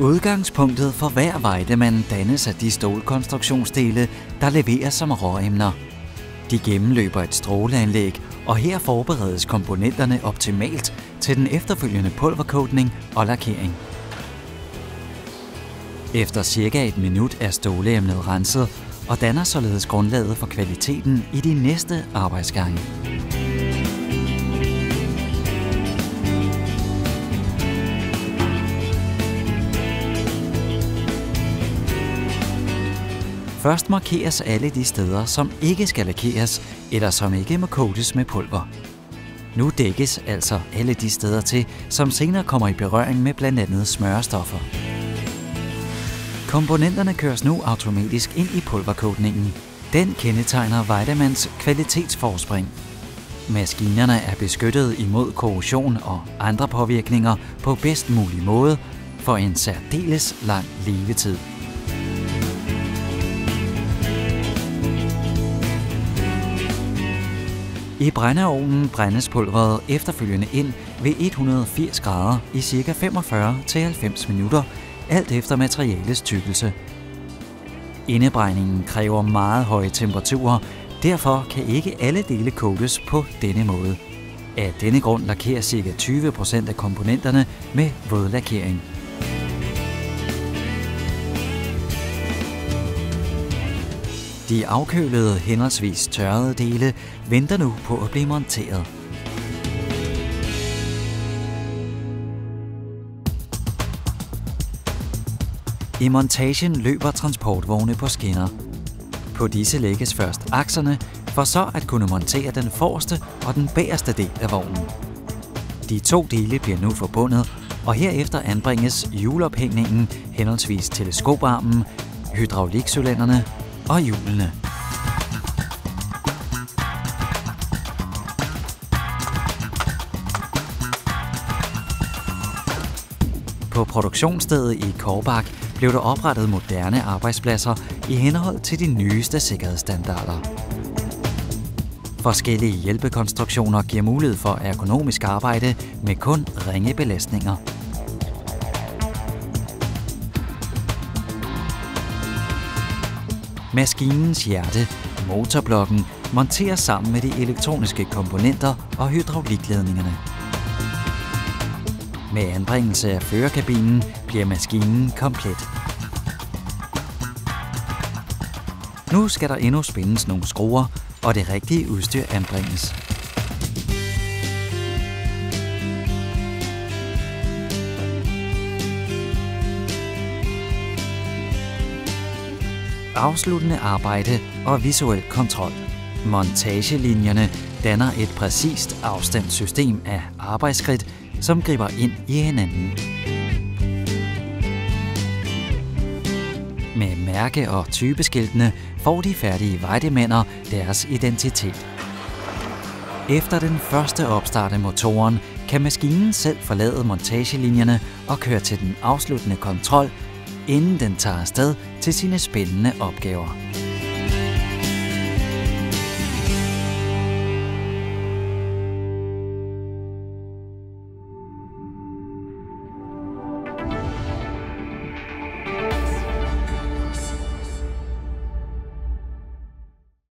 Udgangspunktet for hver Weidemann dannes af de stålkonstruktionsdele, der leveres som råemner. De gennemløber et stråleanlæg, og her forberedes komponenterne optimalt til den efterfølgende pulvercoating og lakering. Efter cirka et minut er ståleemnet renset og danner således grundlaget for kvaliteten i de næste arbejdsgange. Først markeres alle de steder, som ikke skal lakeres, eller som ikke må coates med pulver. Nu dækkes altså alle de steder til, som senere kommer i berøring med blandt andet smørestoffer. Komponenterne køres nu automatisk ind i pulvercoatingen. Den kendetegner Weidemanns kvalitetsforspring. Maskinerne er beskyttet imod korrosion og andre påvirkninger på bedst mulig måde for en særdeles lang levetid. I brændeovnen brændes pulveret efterfølgende ind ved 180 grader i ca. 45-90 minutter, alt efter materialets tykkelse. Indebrændingen kræver meget høje temperaturer, derfor kan ikke alle dele coates på denne måde. Af denne grund lakeres ca. 20% af komponenterne med vådlakering. De afkølede henholdsvis tørrede dele venter nu på at blive monteret. I montagen løber transportvogne på skinner. På disse lægges først akserne, for så at kunne montere den forreste og den bagerste del af vognen. De to dele bliver nu forbundet, og herefter anbringes hjulophængningen, henholdsvis teleskoparmen, hydraulikcylinderne og hjulene. På produktionsstedet i Korbach blev der oprettet moderne arbejdspladser i henhold til de nyeste sikkerhedsstandarder. Forskellige hjælpekonstruktioner giver mulighed for ergonomisk arbejde med kun ringe belastninger. Maskinens hjerte, motorblokken, monteres sammen med de elektroniske komponenter og hydraulikledningerne. Med anbringelse af førerkabinen bliver maskinen komplet. Nu skal der endnu spændes nogle skruer, og det rigtige udstyr anbringes. Afsluttende arbejde og visuel kontrol. Montagelinjerne danner et præcist afstandssystem af arbejdsskridt, som griber ind i hinanden. Med mærke- og typeskiltene får de færdige Weidemänner deres identitet. Efter den første opstart af motoren kan maskinen selv forlade montagelinjerne og køre til den afsluttende kontrol, inden den tager afsted til sine spændende opgaver.